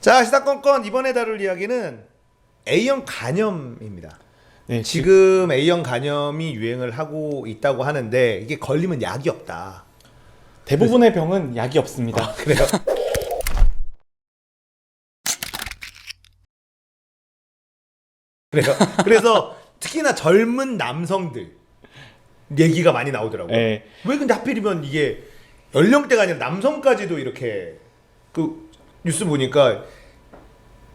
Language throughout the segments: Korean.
자, 시사건건 이번에 다룰 이야기는 A형 간염입니다. 네, 지금 A형 간염이 유행을 하고 있다고 하는데 이게 걸리면 약이 없다. 대부분의 병은 약이 없습니다. 그래요? 그래요? 그래서 특히나 젊은 남성들 얘기가 많이 나오더라고요. 네. 왜 근데 하필이면 이게 연령대가 아니라 남성까지도 이렇게 그 뉴스 보니까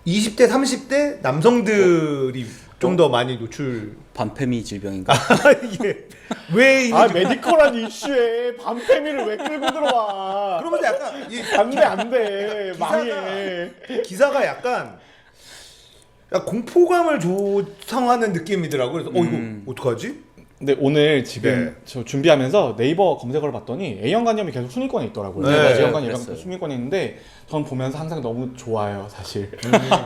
20대, 30대 남성들이 좀 더 많이 노출. 반페미 질병인가? 이게 왜 이게 메디컬한 이슈에 반패미를 왜 끌고 들어와? 그러면서 약간 안돼 망해. 기사가 약간 공포감을 조성하는 느낌이더라고요. 그래서 이거 어떡하지? 근데 오늘 지금 네. 저 준비하면서 네이버 검색어를 봤더니 A형 간염이 계속 순위권에 있더라고요. 네, A형 간염이 그랬어요. 순위권에 있는데 전 보면서 항상 너무 좋아요, 사실.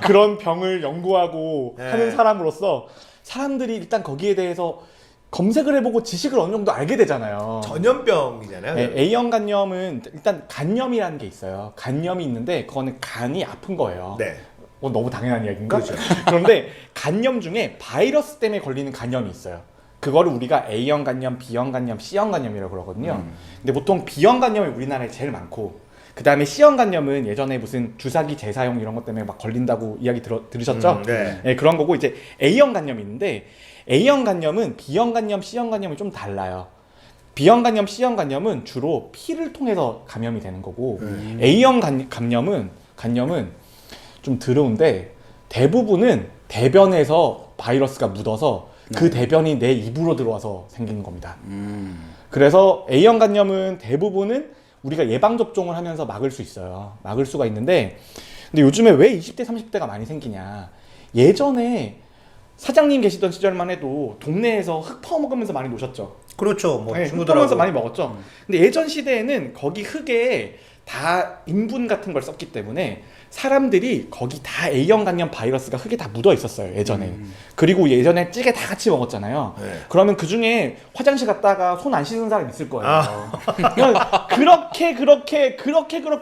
그런 병을 연구하고 네. 하는 사람으로서 사람들이 일단 거기에 대해서 검색을 해보고 지식을 어느 정도 알게 되잖아요. 전염병이잖아요. 네, A형 간염은 일단 간염이라는 게 있어요. 간염이 있는데 그거는 간이 아픈 거예요. 네. 너무 당연한 이야기인가? 그렇죠. 그런데 간염 중에 바이러스 때문에 걸리는 간염이 있어요. 그거를 우리가 A형 간염, B형 간염, C형 간염이라고 그러거든요. 근데 보통 B형 간염이 우리나라에 제일 많고 그 다음에 C형 간염은 예전에 무슨 주사기 재사용 이런 것 때문에 막 걸린다고 이야기 들으셨죠? 네. 네, 그런 거고 이제 A형 간염이 있는데 A형 간염은 B형 간염, C형 간염이 좀 달라요. B형 간염, C형 간염은 주로 피를 통해서 감염이 되는 거고 A형 간염은 좀 더러운데 대부분은 대변에서 바이러스가 묻어서 그 대변이 내 입으로 들어와서 생기는 겁니다. 그래서 A형 간염은 대부분은 우리가 예방접종을 하면서 막을 수 있어요. 막을 수가 있는데 근데 요즘에 왜 20대, 30대가 많이 생기냐. 예전에 사장님 계시던 시절만 해도 동네에서 흙 퍼먹으면서 많이 노셨죠. 그렇죠. 뭐 네, 흙 친구들하고 퍼먹으면서 많이 먹었죠. 근데 예전 시대에는 거기 흙에 다 인분 같은 걸 썼기 때문에 사람들이 거기 다 A형 간염 바이러스가 흙에 다 묻어 있었어요, 예전에. 그리고 예전에 찌개 다 같이 먹었잖아요. 네. 그러면 그 중에 화장실 갔다가 손 안 씻은 사람 있을 거예요. 아. 그렇게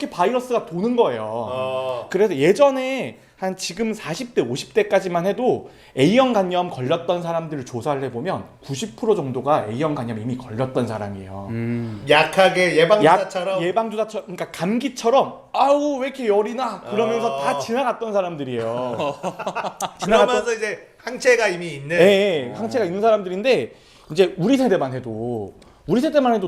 바이러스가 도는 거예요. 그래서 예전에 한 지금 40대, 50대까지만 해도 A형 간염 걸렸던 사람들을 조사를 해보면 90% 정도가 A형 간염 이미 걸렸던 사람이에요. 약하게 예방주사처럼. 예방주사처럼, 그러니까 감기처럼 아우 왜 이렇게 열이 나 그러면서 다 지나갔던 사람들이에요. 그러면서 이제 항체가 이미 있는. 네, 항체가 있는 사람들인데 이제 우리 세대만 해도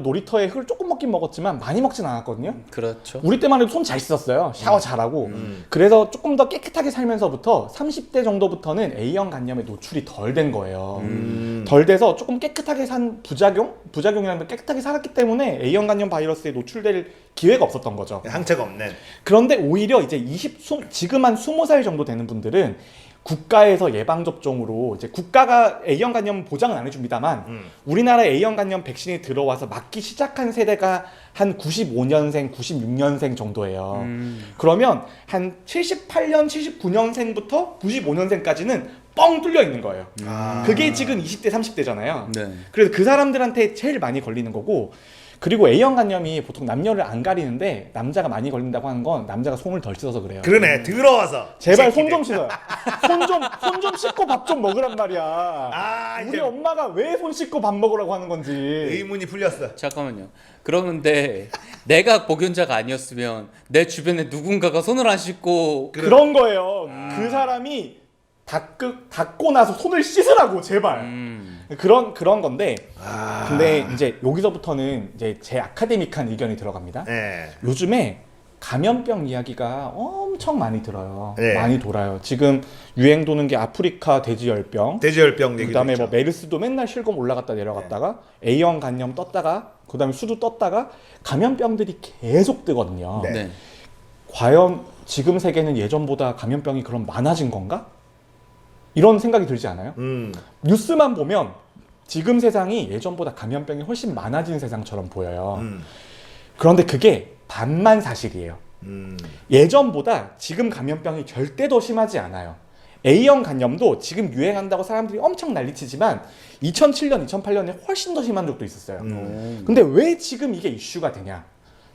놀이터에 흙을 조금 먹긴 먹었지만 많이 먹진 않았거든요. 그렇죠. 우리 때만 해도 손 잘 씻었어요. 샤워 잘하고. 그래서 조금 더 깨끗하게 살면서부터 30대 정도부터는 A형 간염에 노출이 덜 된 거예요. 덜 돼서 조금 깨끗하게 산 부작용이라는 깨끗하게 살았기 때문에 A형 간염 바이러스에 노출될 기회가 없었던 거죠. 항체가 없는. 그런데 오히려 이제 지금 한 20살 정도 되는 분들은 국가에서 예방접종으로 이제 국가가 A형 간염 보장은 안 해줍니다만 우리나라 A형 간염 백신이 들어와서 맞기 시작한 세대가 한 95년생, 96년생 정도예요. 그러면 한 78년, 79년생부터 95년생까지는 뻥 뚫려 있는 거예요. 그게 지금 20대, 30대잖아요. 네. 그래서 그 사람들한테 제일 많이 걸리는 거고 그리고 A형 간염이 보통 남녀를 안 가리는데 남자가 많이 걸린다고 하는 건 남자가 손을 덜 씻어서 그래요. 그러네. 들어와서. 제발 이 손 새끼들. 좀 씻어요. 손 좀 씻고 밥 좀 먹으란 말이야. 이제 우리 엄마가 왜 손 씻고 밥 먹으라고 하는 건지. 의문이 풀렸어. 잠깐만요. 그러는데 내가 복용자가 아니었으면 내 주변에 누군가가 손을 안 씻고 그런 거예요. 그 사람이 닦고 나서 손을 씻으라고 제발. 그런 건데. 근데 이제 여기서부터는 이제 제 아카데믹한 의견이 들어갑니다. 네. 요즘에 감염병 이야기가 엄청 많이 들어요. 네. 많이 돌아요. 지금 유행 도는 게 아프리카 돼지열병. 돼지열병 얘기도 그다음에 있죠. 뭐 메르스도 맨날 실검 올라갔다 내려갔다가 A형 간염 떴다가 그다음에 수두 떴다가 감염병들이 계속 뜨거든요. 네. 네. 과연 지금 세계는 예전보다 감염병이 그럼 많아진 건가? 이런 생각이 들지 않아요? 뉴스만 보면 지금 세상이 예전보다 감염병이 훨씬 많아진 세상처럼 보여요. 그런데 그게 반만 사실이에요. 예전보다 지금 감염병이 절대 더 심하지 않아요. A형 간염도 지금 유행한다고 사람들이 엄청 난리치지만 2007년, 2008년에 훨씬 더 심한 적도 있었어요. 근데 왜 지금 이게 이슈가 되냐?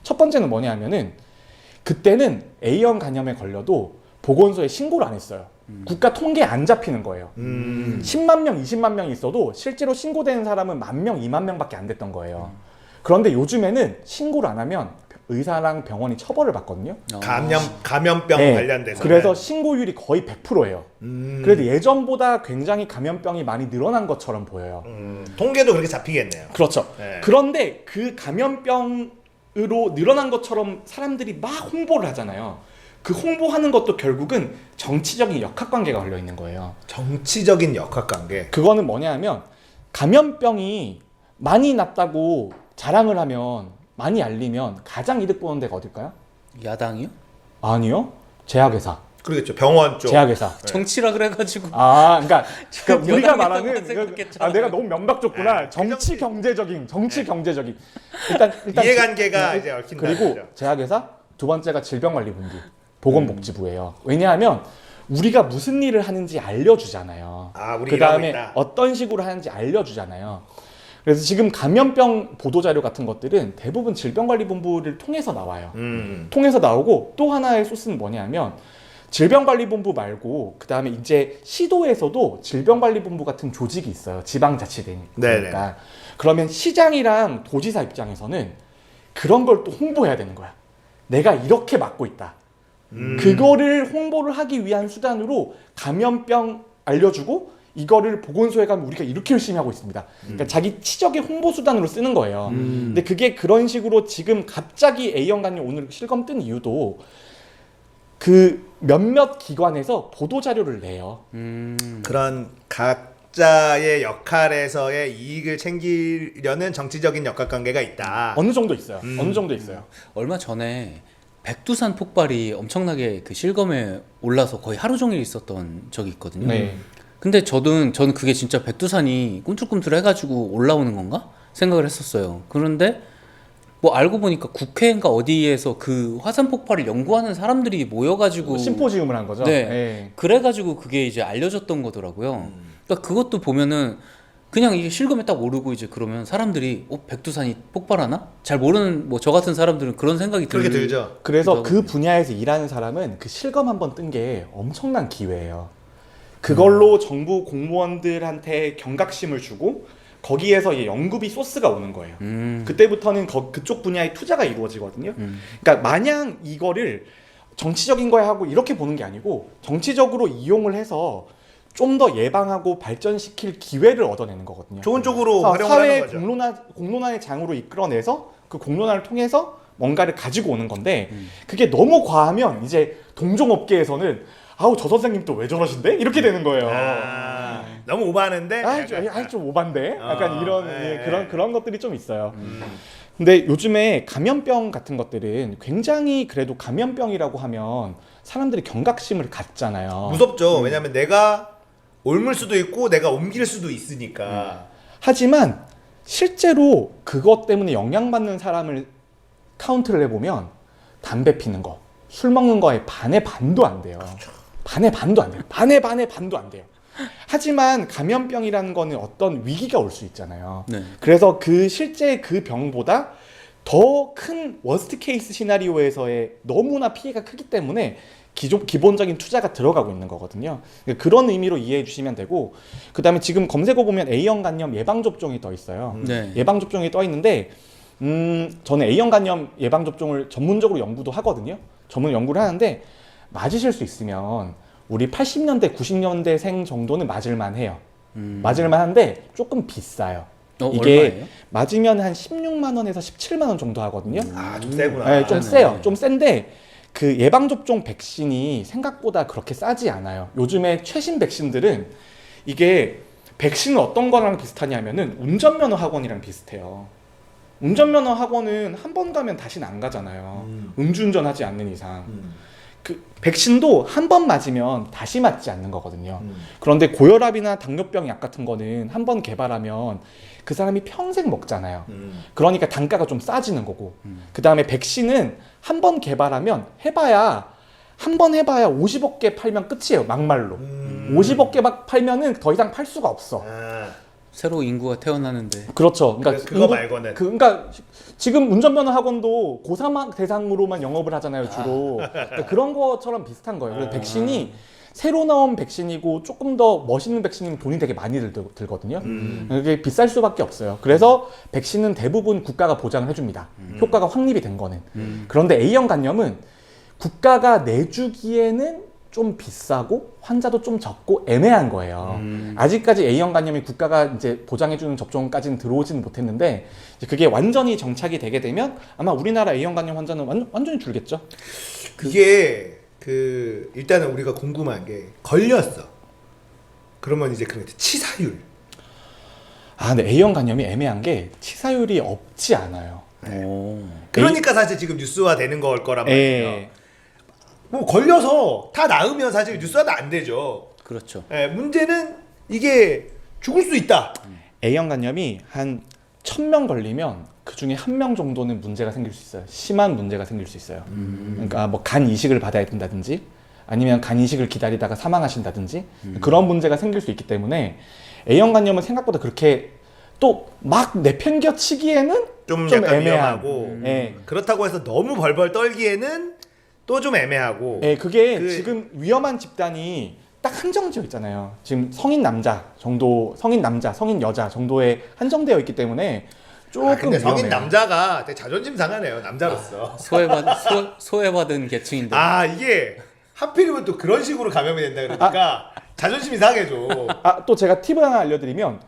첫 번째는 뭐냐 하면은 그때는 A형 간염에 걸려도 보건소에 신고를 안 했어요. 국가 통계에 안 잡히는 거예요. 10만 명, 20만 명이 있어도 실제로 신고되는 사람은 10,000명, 2만 명밖에 안 됐던 거예요. 그런데 요즘에는 신고를 안 하면 의사랑 병원이 처벌을 받거든요. 감염병 네, 관련돼서. 그래서 신고율이 거의 100%예요. 그래도 예전보다 굉장히 감염병이 많이 늘어난 것처럼 보여요. 통계도 그렇게 잡히겠네요. 그렇죠. 네. 그런데 그 감염병으로 늘어난 것처럼 사람들이 막 홍보를 하잖아요. 그 홍보하는 것도 결국은 정치적인 역학관계가 걸려 있는 거예요. 정치적인 역학관계. 그거는 뭐냐 하면 감염병이 많이 났다고 자랑을 하면 많이 알리면 가장 이득 보는 데가 어딜까요? 야당이요? 아니요. 제약회사. 그러겠죠. 병원 쪽. 제약회사. 정치라 그래가지고 아, 그러니까 우리가 여당이라고만 말하는 생각했잖아요. 내가 너무 면박줬구나. 네, 정치 그 경제적인, 정치 네. 경제적인. 일단 이해관계가 이제 얽힌다. 그리고 제약회사 두 번째가 질병관리본부, 보건복지부예요. 왜냐하면 우리가 무슨 일을 하는지 알려주잖아요. 아, 우리 그 일하고 다음에 있다. 어떤 식으로 하는지 알려주잖아요. 그래서 지금 감염병 보도자료 같은 것들은 대부분 질병관리본부를 통해서 나와요. 통해서 나오고 또 하나의 소스는 뭐냐면 질병관리본부 말고 그 다음에 이제 시도에서도 질병관리본부 같은 조직이 있어요. 지방자치대니까. 네네. 그러면 시장이랑 도지사 입장에서는 그런 걸 또 홍보해야 되는 거야. 내가 이렇게 맡고 있다. 그거를 홍보를 하기 위한 수단으로 감염병 알려주고 이거를 보건소에 가면 우리가 이렇게 열심히 하고 있습니다. 그러니까 자기 치적의 홍보 수단으로 쓰는 거예요. 근데 그게 그런 식으로 지금 갑자기 A형 간염 오늘 실검 뜬 이유도 그 몇몇 기관에서 보도 자료를 내요. 그런 각자의 역할에서의 이익을 챙기려는 정치적인 역학관계가 있다. 어느 정도 있어요. 어느 정도 있어요. 얼마 전에 백두산 폭발이 엄청나게 그 실검에 올라서 거의 하루 종일 있었던 적이 있거든요. 네. 근데 저는 그게 진짜 백두산이 꿈틀꿈틀해가지고 올라오는 건가 생각을 했었어요. 그런데 뭐 알고 보니까 국회인가 어디에서 그 화산 폭발을 연구하는 사람들이 모여가지고 심포지움을 한 거죠. 네. 네. 그래가지고 그게 이제 알려졌던 거더라고요. 그러니까 그것도 보면은 그냥 이게 실검에 딱 오르고 이제 그러면 사람들이 백두산이 폭발하나? 잘 모르는 뭐 저 같은 사람들은 그런 생각이 그렇게 들죠. 그래서 그 분야에서 일하는 사람은 그 실검 한번 뜬 게 엄청난 기회예요. 그걸로 정부 공무원들한테 경각심을 주고 거기에서 이 연구비 소스가 오는 거예요. 그때부터는 그쪽 분야의 투자가 이루어지거든요. 그러니까 마냥 이거를 정치적인 거야 하고 이렇게 보는 게 아니고 정치적으로 이용을 해서 좀 더 예방하고 발전시킬 기회를 얻어내는 거거든요. 좋은 쪽으로 그래서 활용을 하는 사회 거죠. 공론화의 장으로 이끌어내서 그 공론화를 통해서 뭔가를 가지고 오는 건데 그게 너무 과하면 이제 동종업계에서는 아우 저 선생님 또 왜 저러신데? 이렇게 되는 거예요. 너무 오버하는데. 좀 오반데? 약간 이런 네. 그런 것들이 좀 있어요. 근데 요즘에 감염병 같은 것들은 굉장히 그래도 감염병이라고 하면 사람들이 경각심을 갖잖아요. 무섭죠. 왜냐하면 내가 옮을 수도 있고 내가 옮길 수도 있으니까. 하지만 실제로 그것 때문에 영향받는 사람을 카운트를 해보면 담배 피는 거, 술 먹는 거에 반의 반도 안 돼요. 반의 반도 안 돼요. 반의 반도 안 돼요. 하지만 감염병이라는 거는 어떤 위기가 올 수 있잖아요. 네. 그래서 실제 그 병보다 더 큰 워스트 케이스 시나리오에서의 너무나 피해가 크기 때문에 기본적인 투자가 들어가고 있는 거거든요. 그런 의미로 이해해 주시면 되고, 그 다음에 지금 검색어 보면 A형 간염 예방접종이 떠 있어요. 네. 예방접종이 떠 있는데, 저는 A형 간염 예방접종을 전문적으로 연구도 하거든요. 전문 연구를 하는데, 맞으실 수 있으면 우리 80년대, 90년대생 정도는 맞을만 해요. 맞을만 한데 조금 비싸요. 이게 얼마예요? 맞으면 한 16만 원에서 17만 원 정도 하거든요. 좀 세구나. 네, 좀 네. 세요. 좀 센데 그 예방접종 백신이 생각보다 그렇게 싸지 않아요. 요즘에 최신 백신들은 이게 백신은 어떤 거랑 비슷하냐면은 운전면허 학원이랑 비슷해요. 운전면허 학원은 한 번 가면 다시는 안 가잖아요. 음주운전하지 않는 이상. 그 백신도 한 번 맞으면 다시 맞지 않는 거거든요. 그런데 고혈압이나 당뇨병 약 같은 거는 한 번 개발하면 그 사람이 평생 먹잖아요. 그러니까 단가가 좀 싸지는 거고. 그 다음에 백신은 한 번 개발하면 한 번 해봐야 50억 개 팔면 끝이에요. 막말로. 50억 개 막 팔면은 더 이상 팔 수가 없어. 새로 인구가 태어나는데. 그렇죠. 그러니까 그거 말고는. 그러니까 지금 운전면허 학원도 고3 대상으로만 영업을 하잖아요, 주로. 그러니까 그런 것처럼 비슷한 거예요. 그래서 백신이 새로 나온 백신이고 조금 더 멋있는 백신이면 돈이 되게 많이 들거든요. 그게 비쌀 수밖에 없어요. 그래서 백신은 대부분 국가가 보장을 해줍니다. 효과가 확립이 된 거는. 그런데 A형 간염은 국가가 내주기에는 좀 비싸고 환자도 좀 적고 애매한 거예요. 아직까지 A형 간염이 국가가 이제 보장해주는 접종까지는 들어오지는 못했는데 이제 그게 완전히 정착이 되게 되면 아마 우리나라 A형 간염 환자는 완전히 줄겠죠. 그게 일단은 우리가 궁금한 게 걸렸어. 그러면 이제 그런 치사율. 근데 A형 간염이 애매한 게 치사율이 없지 않아요. 오. 그러니까 사실 지금 뉴스화 되는 걸 거란 말이에요. 예. 뭐 걸려서 다 나으면 사실 뉴스화도 안 되죠. 그렇죠. 예, 문제는 이게 죽을 수 있다. A형 간염이 한 1000명 걸리면 그 중에 1명 정도는 문제가 생길 수 있어요. 심한 문제가 생길 수 있어요. 그러니까 뭐 간 이식을 받아야 된다든지 아니면 간 이식을 기다리다가 사망하신다든지 그런 문제가 생길 수 있기 때문에 A형 간염은 생각보다 그렇게 또 막 내팽겨치기에는 좀 좀 약간 애매한. 위험하고 예. 그렇다고 해서 너무 벌벌 떨기에는 또 좀 애매하고. 예, 그게 그- 지금 위험한 집단이 딱 한정지어 있잖아요. 지금 성인 남자 정도, 성인 남자, 성인 여자 정도에 한정되어 있기 때문에 조금 근데 성인 위험해요. 남자가 되게 자존심 상하네요. 남자로서. 소외받은 계층인데. 이게 하필이면 또 그런 식으로 감염이 된다 그러니까 자존심이 상해져. 또 제가 팁을 하나 알려드리면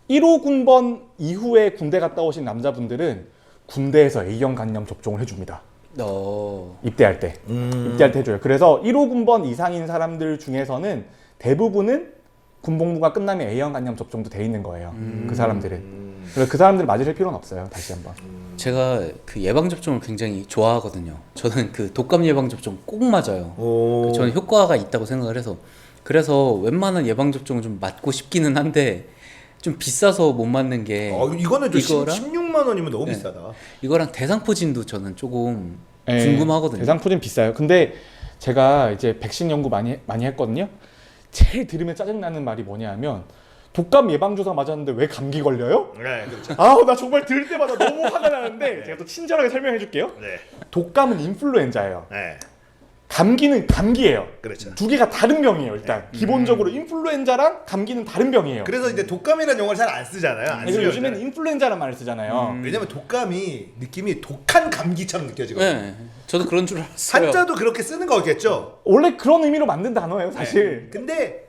1호 군번 이후에 군대 갔다 오신 남자분들은 군대에서 A형 간염 접종을 해줍니다. 입대할 때. 입대할 때 해줘요. 그래서 1호 군번 이상인 사람들 중에서는 대부분은 군복무가 끝나면 A형 간염 접종도 돼 있는 거예요. 그 사람들은. 그래서 그 사람들 맞으실 필요는 없어요. 다시 한번. 제가 그 예방 접종을 굉장히 좋아하거든요. 저는 그 독감 예방 접종 꼭 맞아요. 오. 저는 효과가 있다고 생각을 해서 그래서 웬만한 예방 접종을 좀 맞고 싶기는 한데 좀 비싸서 못 맞는 게 이거는 좀 이거랑 16만 원이면 너무 네. 비싸다. 이거랑 대상포진도 저는 조금 예, 궁금하거든요. 대상포진 비싸요. 근데 제가 이제 백신 연구 많이 했거든요. 제일 들으면 짜증나는 말이 뭐냐면 독감 예방주사 맞았는데 왜 감기 걸려요? 네, 그렇죠. 나 정말 들을 때마다 너무 화가 나는데 제가 또 친절하게 설명해 줄게요. 네, 독감은 인플루엔자예요. 네, 감기는 감기예요. 그렇죠. 두 개가 다른 병이에요. 일단 기본적으로 인플루엔자랑 감기는 다른 병이에요. 그래서 이제 독감이라는 용어를 잘 안 쓰잖아요. 안 그래서 쓰려고 요즘에는 하잖아요. 인플루엔자란 말을 쓰잖아요. 왜냐면 독감이 느낌이 독한 감기처럼 느껴지거든요. 네, 저도 그런 줄 알았어요. 한자도 그렇게 쓰는 거겠죠. 원래 그런 의미로 만든 단어예요, 사실. 근데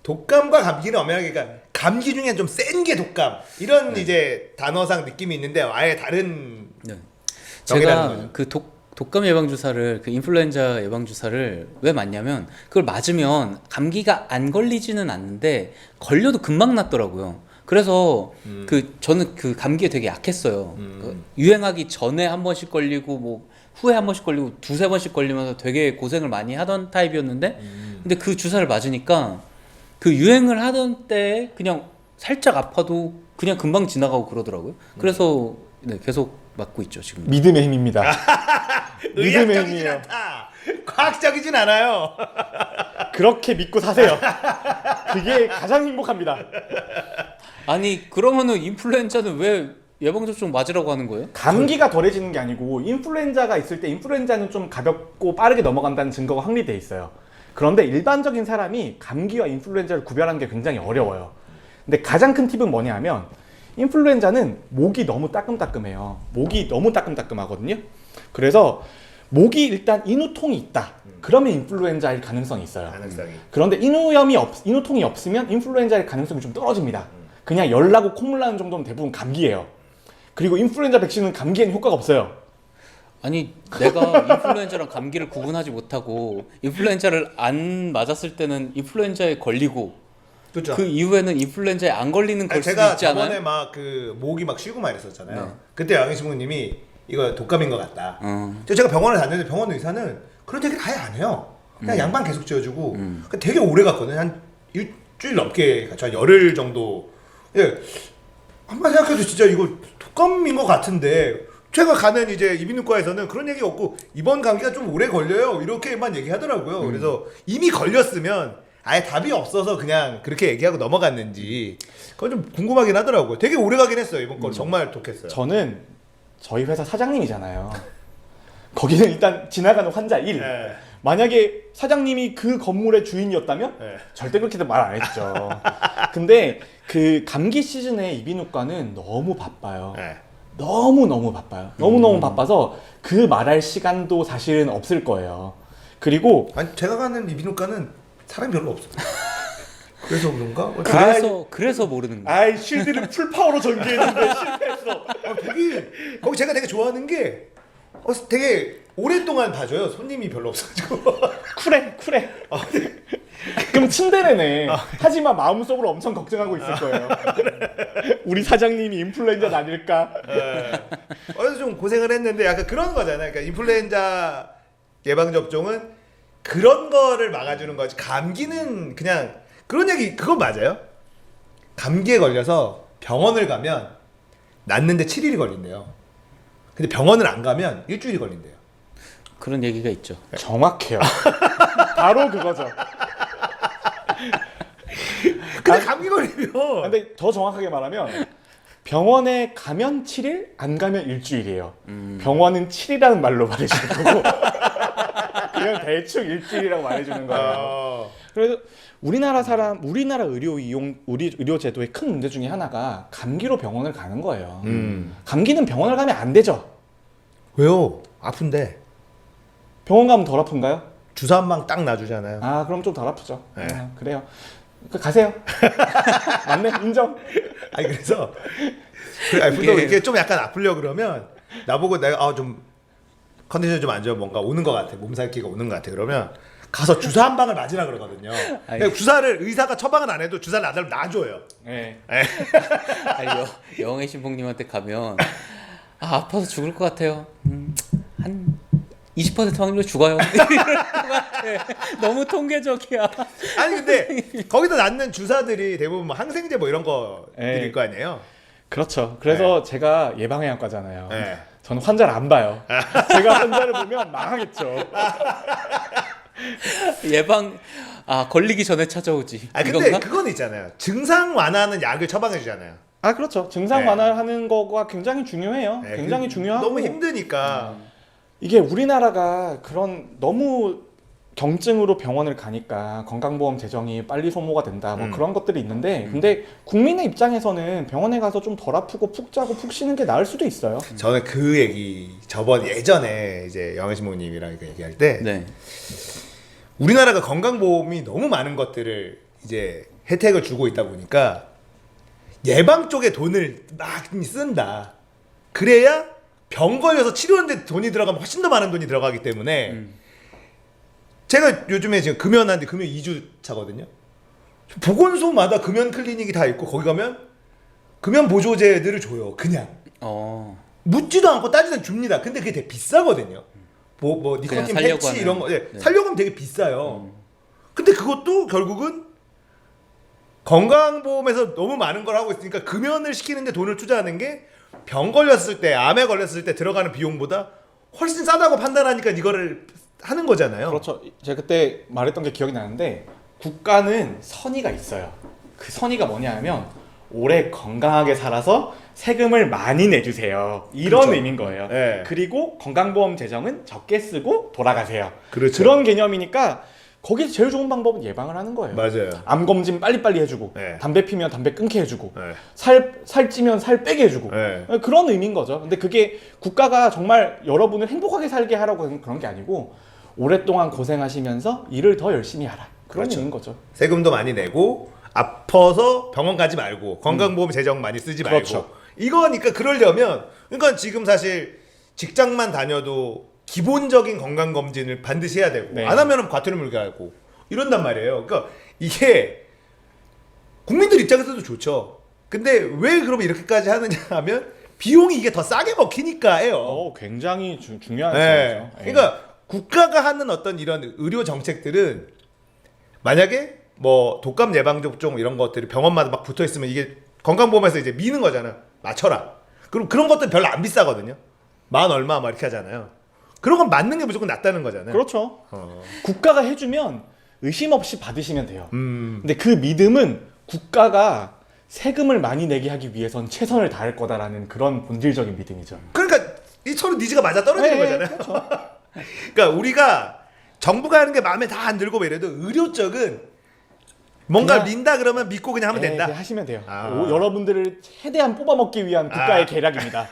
독감과 감기는 엄연하게 그러니까 감기 중에 좀 센 게 독감 이런 이제 단어상 느낌이 있는데 아예 다른 네. 병이라는 제가 거죠. 그 독감 예방 주사를 그 인플루엔자 예방 주사를 왜 맞냐면 그걸 맞으면 감기가 안 걸리지는 않는데 걸려도 금방 낫더라고요. 그래서 그 저는 그 감기에 되게 약했어요. 그 유행하기 전에 한 번씩 걸리고 뭐 후에 한 번씩 걸리고 두세 번씩 걸리면서 되게 고생을 많이 하던 타입이었는데 근데 그 주사를 맞으니까 그 유행을 하던 때 그냥 살짝 아파도 그냥 금방 지나가고 그러더라고요. 그래서 네, 계속 맞고 있죠 지금. 믿음의 힘입니다. 믿음의 의학적이진 힘이에요. 않다. 과학적이진 않아요. 그렇게 믿고 사세요. 그게 가장 행복합니다. 아니 그러면은 인플루엔자는 왜 예방접종 맞으라고 하는 거예요? 감기가 덜해지는 게 아니고 인플루엔자가 있을 때 인플루엔자는 좀 가볍고 빠르게 넘어간다는 증거가 확립돼 있어요. 그런데 일반적인 사람이 감기와 인플루엔자를 구별하는 게 굉장히 어려워요. 근데 가장 큰 팁은 뭐냐면 인플루엔자는 목이 너무 따끔따끔해요. 목이 너무 따끔따끔하거든요. 그래서 목이 일단 인후통이 있다. 그러면 인플루엔자일 가능성이 있어요. 가능성이. 그런데 인후통이 없으면 인플루엔자일 가능성이 좀 떨어집니다. 그냥 열 나고 콧물 나는 정도는 대부분 감기예요. 그리고 인플루엔자 백신은 감기에는 효과가 없어요. 아니 내가 인플루엔자랑 감기를 구분하지 못하고 인플루엔자를 안 맞았을 때는 인플루엔자에 걸리고 그렇죠. 그 이후에는 인플루엔자에 안 걸리는 걸 수도 제가 있지 않아요? 저번에 막 그 목이 막 쉬고 막 이랬었잖아요. 네. 그때 양희신부님이 이거 독감인 것 같다. 어. 제가 병원을 갔는데 병원 의사는 그런 얘기를 아예 안 해요. 그냥 양반 계속 지어주고 음. 그러니까 되게 오래 갔거든요. 한 일주일 넘게 갔죠. 한 열흘 정도. 예. 한번 생각해도 진짜 이거 독감인 것 같은데 제가 가는 이제 이비인후과에서는 그런 얘기 없고 이번 감기가 좀 오래 걸려요. 이렇게만 얘기하더라고요. 그래서 이미 걸렸으면 아예 답이 없어서 그냥 그렇게 얘기하고 넘어갔는지 그건 좀 궁금하긴 하더라고요. 되게 오래 가긴 했어요. 이번 건 정말 독했어요. 저는 저희 회사 사장님이잖아요. 거기는 일단 지나가는 환자 1. 네. 만약에 사장님이 그 건물의 주인이었다면 네. 절대 그렇게 말 안 했죠. 근데 그 감기 시즌에 이비인후과는 너무 바빠요. 네. 너무 바빠요. 너무 바빠서 그 말할 시간도 사실은 없을 거예요. 그리고 아니 제가 가는 이비인후과는 사람이 별로 없어요. 그래서 그런가? 그래서 모르는 거야. 아이 쉴드를 풀파워로 전개했는데 실패했어. 되게 거기 제가 되게 좋아하는 게 되게 오랫동안 봐줘요. 손님이 별로 없어가지고. 쿨해. 그럼 츤데레네. 하지만 마음속으로 엄청 걱정하고 있을 거예요. 우리 사장님이 인플루엔자 아닐까? 그래서 좀 고생을 했는데 약간 그런 거잖아요. 그러니까 인플루엔자 예방 접종은 그런 거를 막아주는 거지. 감기는 그냥 그런 얘기 그거 맞아요? 감기에 걸려서 병원을 가면 낫는데 7일이 걸린대요. 근데 병원을 안 가면 일주일이 걸린대요. 그런 얘기가 있죠. 정확해요. 바로 그거죠. 근데 감기 걸리면 근데 더 정확하게 말하면 병원에 가면 7일, 안 가면 일주일이에요. 병원은 7이라는 말로 말해주는 거고 그냥 대충 일주일이라고 말해주는 거예요. 그래서 우리나라 의료 제도의 큰 문제 중에 하나가 감기로 병원을 가는 거예요. 감기는 병원을 가면 안 되죠. 왜요? 아픈데 병원 가면 덜 아픈가요? 주사 한 방 딱 놔주잖아요. 아 그럼 좀 덜 아프죠. 네. 그래요. 가세요. 맞네, 인정. 아니 그래서 보통 이게 좀 약간 아프려 그러면 나보고 내가 좀 컨디션이 좀 안 좋아 뭔가 오는 것 같아 몸살기가 오는 것 같아 그러면 가서 주사 한 방을 맞으라 그러거든요. 그러니까 주사를 의사가 처방은 안 해도 주사를 놔줘요. 네. 아니, 영애 신봉님한테 가면 아파서 죽을 것 같아요. 한 20% 확률로 죽어요. 이럴 것 같아. 너무 통계적이야. 아니 근데 거기서 낫는 주사들이 대부분 뭐 항생제 뭐 이런 거들일 에이. 거 아니에요. 그렇죠. 그래서 제가 예방의학과잖아요. 네. 저는 환자를 안 봐요. 제가 환자를 보면 망하겠죠. 예방 걸리기 전에 찾아오지. 아 근데 이건가? 그건 있잖아요. 증상 완화하는 약을 처방해 주잖아요. 아 그렇죠. 증상 네. 완화하는 거가 굉장히 중요해요. 네, 굉장히 중요하고 너무 힘드니까. 이게 우리나라가 그런 너무 경증으로 병원을 가니까 건강보험 재정이 빨리 소모가 된다 뭐 그런 것들이 있는데 근데 국민의 입장에서는 병원에 가서 좀 덜 아프고 푹 자고 푹 쉬는 게 나을 수도 있어요. 저는 그 얘기 예전에 이제 영애신부님이랑 이거 얘기할 때 네. 우리나라가 건강보험이 너무 많은 것들을 이제 혜택을 주고 있다 보니까 예방 쪽에 돈을 많이 쓴다. 그래야 병 걸려서 치료하는데 돈이 들어가면 훨씬 더 많은 돈이 들어가기 때문에 제가 요즘에 지금 금연하는데 금연 2주 차거든요. 보건소마다 금연 클리닉이 다 있고 거기 가면 금연 보조제들을 줘요. 그냥 묻지도 않고 따지도 않고 줍니다. 근데 그게 되게 비싸거든요. 뭐 니코틴 패치 이런 거 살려고 하면 되게 비싸요. 근데 그것도 결국은 건강보험에서 너무 많은 걸 하고 있으니까 금연을 시키는데 돈을 투자하는 게 병 걸렸을 때, 암에 걸렸을 때 들어가는 비용보다 훨씬 싸다고 판단하니까 이거를 하는 거잖아요. 그렇죠. 제가 그때 말했던 게 기억이 나는데 국가는 선의가 있어요. 그 선의가 뭐냐면 오래 건강하게 살아서 세금을 많이 내주세요. 이런 그렇죠. 의미인 거예요. 네. 그리고 건강보험 재정은 적게 쓰고 돌아가세요. 그렇죠. 그런 개념이니까 거기서 제일 좋은 방법은 예방을 하는 거예요. 맞아요. 암 검진 빨리빨리 해주고 네. 담배 피면 담배 끊게 해주고 네. 살 찌면 살 빼게 해주고 네. 그런 의미인 거죠. 근데 그게 국가가 정말 여러분을 행복하게 살게 하라고 그런 게 아니고 오랫동안 고생하시면서 일을 더 열심히 하라. 그런 그렇죠. 의미인 거죠. 세금도 많이 내고 아파서 병원 가지 말고 건강보험 재정 많이 쓰지 말고 그렇죠. 이거니까 그러려면 그러니까 지금 사실 직장만 다녀도 기본적인 건강검진을 반드시 해야 되고 네. 안 하면 과태료 물게 하고 이런단 말이에요. 그러니까 이게 국민들 입장에서도 좋죠. 근데 왜 그러면 이렇게까지 하느냐 하면 비용이 이게 더 싸게 먹히니까예요. 굉장히 중요한 네. 점이죠. 그러니까 국가가 하는 어떤 이런 의료 정책들은 만약에 뭐 독감 예방 접종 이런 것들이 병원마다 막 붙어 있으면 이게 건강보험에서 이제 미는 거잖아. 맞춰라. 그럼 그런 것들 별로 안 비싸거든요. 만 얼마 막 이렇게 하잖아요. 그런 건 맞는 게 무조건 낫다는 거잖아요. 그렇죠. 국가가 해주면 의심 없이 받으시면 돼요. 근데 그 믿음은 국가가 세금을 많이 내게 하기 위해선 최선을 다할 거다라는 그런 본질적인 믿음이죠. 그러니까 이 서로 니즈가 맞아 떨어지는 네, 거잖아요. 그렇죠. 그러니까 우리가 정부가 하는 게 마음에 다 안 들고 이래도 의료 쪽은 뭔가 그냥- 민다 그러면 믿고 그냥 하면 네, 된다. 그냥 하시면 돼요. 아. 여러분들을 최대한 뽑아먹기 위한 국가의 계략입니다.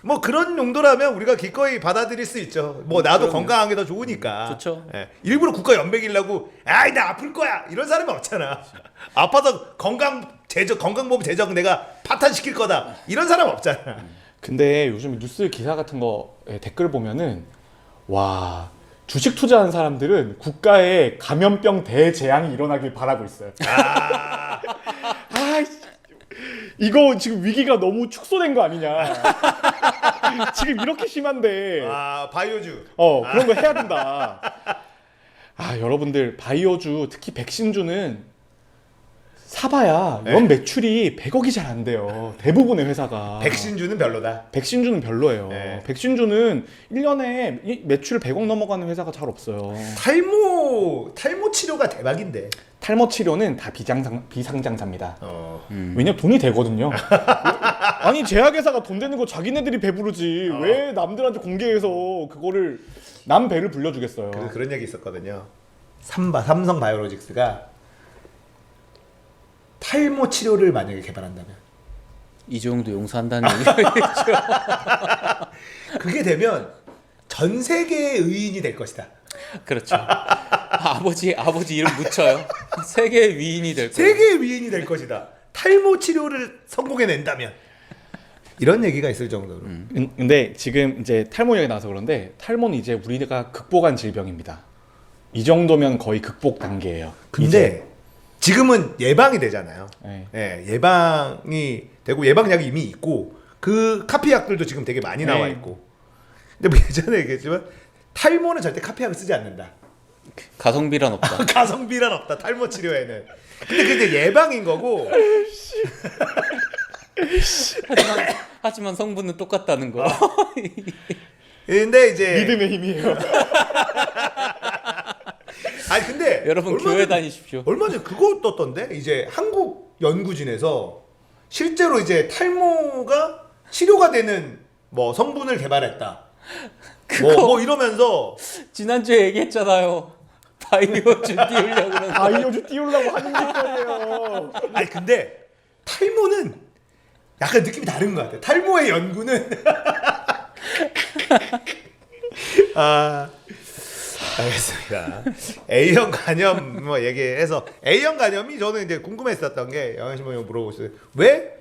뭐 그런 용도라면 우리가 기꺼이 받아들일 수 있죠. 뭐 나도 그럼요. 건강한 게 더 좋으니까. 좋죠. 예. 일부러 국가 연백이려고 아이 나 아플 거야 이런 사람이 없잖아. 아파서 건강보험 재정 내가 파탄시킬 거다 이런 사람 없잖아. 근데 요즘 뉴스 기사 같은 거에 댓글 보면은 와 주식 투자하는 사람들은 국가의 감염병 대재앙이 일어나길 바라고 있어요. 아, 이거 지금 위기가 너무 축소된 거 아니냐. 지금 이렇게 심한데 바이오주. 그런 거 해야 된다. 여러분들 바이오주 특히 백신주는 사봐야 연 매출이 100억이 잘 안 돼요. 대부분의 회사가. 백신주는 별로다. 백신주는 별로예요. 네. 백신주는 1년에 매출 100억 넘어가는 회사가 잘 없어요. 탈모 치료가 대박인데. 탈모 치료는 다 비상장사입니다. 왜냐면 돈이 되거든요. 아니 제약회사가 돈 되는 거 자기네들이 배부르지 왜 남들한테 공개해서 그거를 남 배를 불려주겠어요. 그래서 그런 얘기 있었거든요. 삼성 바이오로직스가 탈모 치료를 만약에 개발한다면 이종도 용서한다는 얘기가 있죠. 그게 되면 전 세계의 의인이 될 것이다. 그렇죠. 아버지 이름 묻혀요. 세계 위인이 될 거예요. 세계의 위인이 될 것이다. 탈모 치료를 성공해낸다면 이런 얘기가 있을 정도로. 근데 지금 이제 탈모 얘기 나와서 그런데 탈모는 이제 우리가 극복한 질병입니다. 이 정도면 거의 극복 단계예요. 근데 이제. 지금은 예방이 되잖아요. 네. 예, 예방이 되고 예방약이 이미 있고 그 카피약들도 지금 되게 많이 나와 네. 있고. 근데 뭐 예전에 얘기했지만 탈모는 절대 카피약을 쓰지 않는다. 가성비란 없다. 가성비란 없다. 탈모 치료에는. 근데 그게 예방인 거고. 하지만 성분은 똑같다는 거. 근데 이제 믿음의 힘이에요. 아니 근데 여러분 얼마 교회 전에- 다니십시오. 얼마 전에 그거 떴던데 이제 한국 연구진에서 실제로 이제 탈모가 치료가 되는 뭐 성분을 개발했다. 뭐 이러면서 지난주에 얘기했잖아요. 바이오주 띄우려고 그러는 거. 바이오주 띄우려고 하는 짓거리예요. 아니 근데 탈모는 약간 느낌이 다른 것 같아. 탈모의 연구는 알겠습니다. A형 간염 뭐 얘기해서 A형 간염이 저는 이제 궁금했었던 게 영환 신부님 물어보셨어요. 왜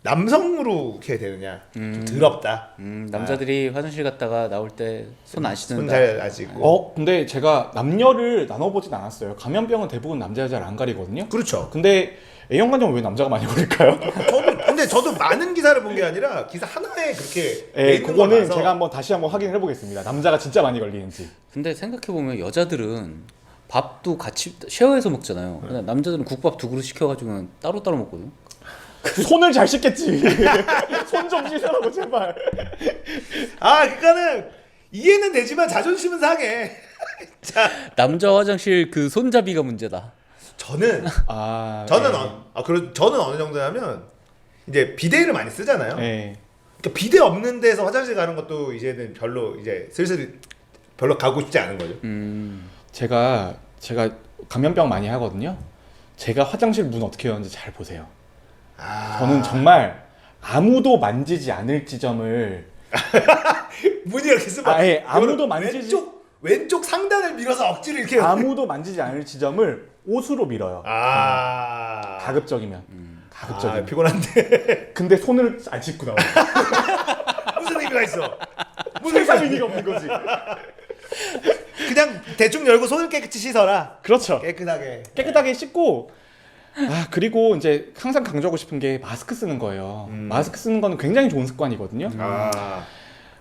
남성으로 이렇게 되느냐? 좀 더럽다. 남자들이 화장실 갔다가 나올 때 손 안 씻는다. 손 잘 안 씻고. 근데 제가 남녀를 나눠보진 않았어요. 감염병은 대부분 남자 여자를 안 가리거든요. 그렇죠. 근데 A형 간염 왜 남자가 많이 걸릴까요? 근데 저도 많은 기사를 본 게 아니라 기사 하나에 그렇게 돼 있는 거 그거는 봐서 제가 한번 다시 한번 확인해 보겠습니다. 남자가 진짜 많이 걸리는지. 근데 생각해 보면 여자들은 밥도 같이 쉐어해서 먹잖아요. 근데 남자들은 국밥 2그릇 시켜가지고 따로 먹거든. 손을 잘 씻겠지. 손 좀 씻으라고 제발. 그러니까는 이해는 되지만 자존심은 상해. 자, 남자 화장실 그 손잡이가 문제다. 저는 저는 저는 어느 정도냐면 이제 비데를 많이 쓰잖아요. 네. 그러니까 비데 없는 데서 화장실 가는 것도 이제는 별로 이제 슬슬 별로 가고 싶지 않은 거죠. 제가 감염병 많이 하거든요. 제가 화장실 문 어떻게 여는지 잘 보세요. 저는 정말 아무도 만지지 않을 지점을 문이 이렇게 쓰면 아무도 만지지 왼쪽 상단을 밀어서 억지로 이렇게 아무도 만지지 않을 지점을 옷으로 밀어요. 가급적이면. 가급적이면. 피곤한데 근데 손을 안 씻고 나와요. 무슨 의미가 있어? 세상 의미가 없는 거지. 그냥 대충 열고 손을 깨끗이 씻어라. 그렇죠. 깨끗하게 씻고 그리고 이제 항상 강조하고 싶은 게 마스크 쓰는 거예요. 마스크 쓰는 거는 굉장히 좋은 습관이거든요.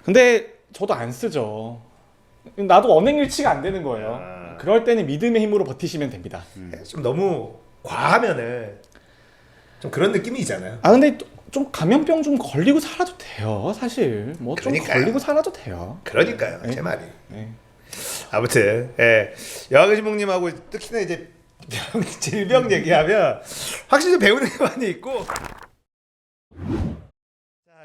근데 저도 안 쓰죠. 나도 언행일치가 안 되는 거예요. 그럴 때는 믿음의 힘으로 버티시면 됩니다. 좀 너무 과하면은 좀 그런 느낌이 있잖아요. 근데 좀 감염병 좀 걸리고 살아도 돼요. 사실 뭐 좀 그러니까요. 걸리고 살아도 돼요. 그러니까요. 네. 제 말이. 네. 아무튼 여학의신봉님하고 특히나 이제 질병 얘기하면 확실히 배우는 게 많이 있고. 자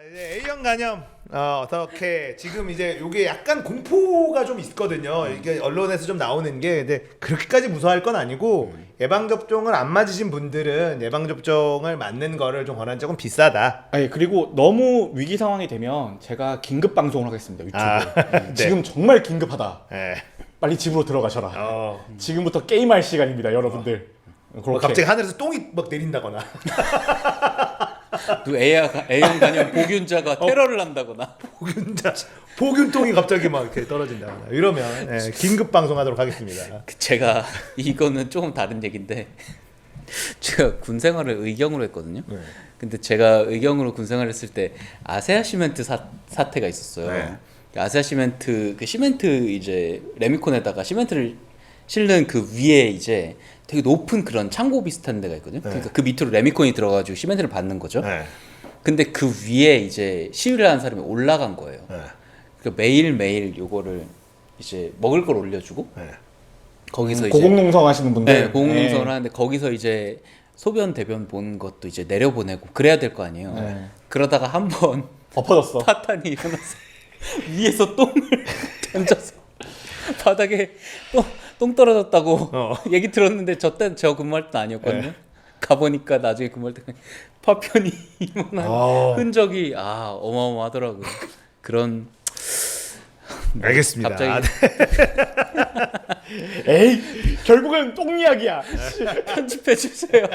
이제 A형 간염 어떻게 지금 이제 요게 약간 공포가 좀 있거든요. 이게 언론에서 좀 나오는 게 근데 그렇게까지 무서워할 건 아니고 예방 접종을 안 맞으신 분들은 예방 접종을 맞는 거를 좀 권한 적은 비싸다. 아니 그리고 너무 위기 상황이 되면 제가 긴급 방송을 하겠습니다 유튜브에. 네. 지금 정말 긴급하다. 예. 빨리 집으로 들어가셔라. 어. 지금부터 게임할 시간입니다, 여러분들. 뭐 갑자기 하늘에서 똥이 막 내린다거나. 또 A형 간염 복균자가 테러를 한다거나. 복균통이 갑자기 막 이렇게 떨어진다거나 이러면 긴급 방송하도록 하겠습니다. 제가 이거는 조금 다른 얘기인데 제가 군 생활을 의경으로 했거든요. 네. 근데 제가 의경으로 군 생활을 했을 때 아세아 시멘트 사태가 있었어요. 네. 아세아 시멘트 그 시멘트 이제 레미콘에다가 시멘트를 실는 그 위에 이제 되게 높은 그런 창고 비슷한 데가 있거든요. 그러니까 그 밑으로 레미콘이 들어가지고 시멘트를 받는 거죠. 네. 근데 그 위에 이제 시위를 하는 사람이 올라간 거예요. 네. 그러니까 매일 요거를 이제 먹을 걸 올려주고 네. 음, 거기서 이제 고공농성 하시는 분들. 네, 고공농성을 하는데 거기서 이제 소변 대변 본 것도 이제 내려보내고 그래야 될 거 아니에요. 네. 그러다가 한번 엎어졌어. 파탄이 일어나서 위에서 똥을 던져서 바닥에 똥 떨어졌다고 얘기 들었는데 저 근무할 때 아니었거든요. 네. 가보니까 나중에 근무할 때 파편이 이만한 흔적이 어마어마하더라고요. 그런 알겠습니다. 갑자기 에이, 결국은 똥 이야기야. 편집해 주세요.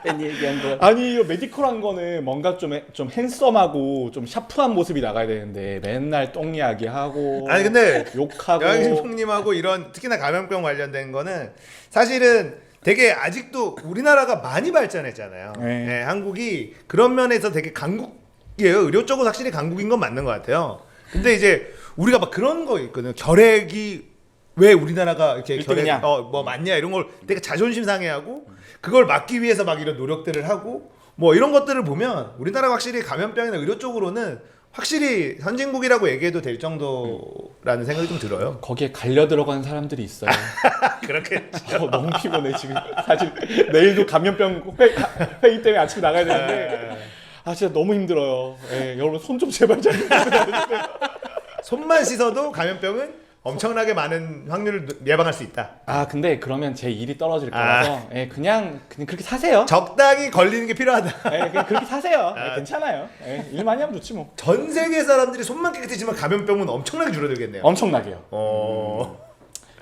괜히 얘기한 거. 아니 이 메디컬한 거는 뭔가 좀 핸섬하고 좀 샤프한 모습이 나가야 되는데 맨날 똥 이야기하고 아니 근데 욕하고 여학의신봉님하고 이런 특히나 감염병 관련된 거는 사실은 되게 아직도 우리나라가 많이 발전했잖아요. 네. 네, 한국이 그런 면에서 되게 강국이에요. 의료 쪽은 확실히 강국인 건 맞는 것 같아요. 근데 이제 우리가 막 그런 거 있거든요. 결핵이 왜 우리나라가 이렇게 결핵 일등이냐? 뭐 많냐 이런 걸 되게 자존심 상해하고 그걸 막기 위해서 막 이런 노력들을 하고 뭐 이런 것들을 보면 우리나라가 확실히 감염병이나 의료 쪽으로는 확실히 선진국이라고 얘기해도 될 정도라는 생각이 좀 들어요. 거기에 갈려 들어간 사람들이 있어요. 그렇게 너무 피곤해 지금. 사실 내일도 감염병 회의 때문에 아침에 나가야 되는데 아 진짜 너무 힘들어요. 예, 여러분 손 좀 제발 잘. 손만 씻어도 감염병은 엄청나게 많은 확률을 예방할 수 있다. 아 근데 그러면 제 일이 떨어질 거라서 예, 그냥 그렇게 사세요. 적당히 걸리는 게 필요하다. 예, 그냥 그렇게 사세요. 예, 괜찮아요. 예, 일 많이 하면 좋지 뭐. 전 세계 사람들이 손만 깨끗해지면 감염병은 엄청나게 줄어들겠네요. 엄청나게요.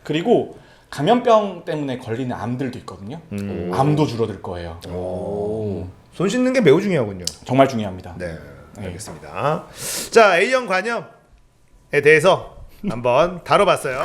그리고 감염병 때문에 걸리는 암들도 있거든요. 암도 줄어들 거예요. 손 씻는 게 매우 중요하군요. 정말 중요합니다. 네, 알겠습니다. 자, A형 간염에 대해서 한번 다뤄봤어요.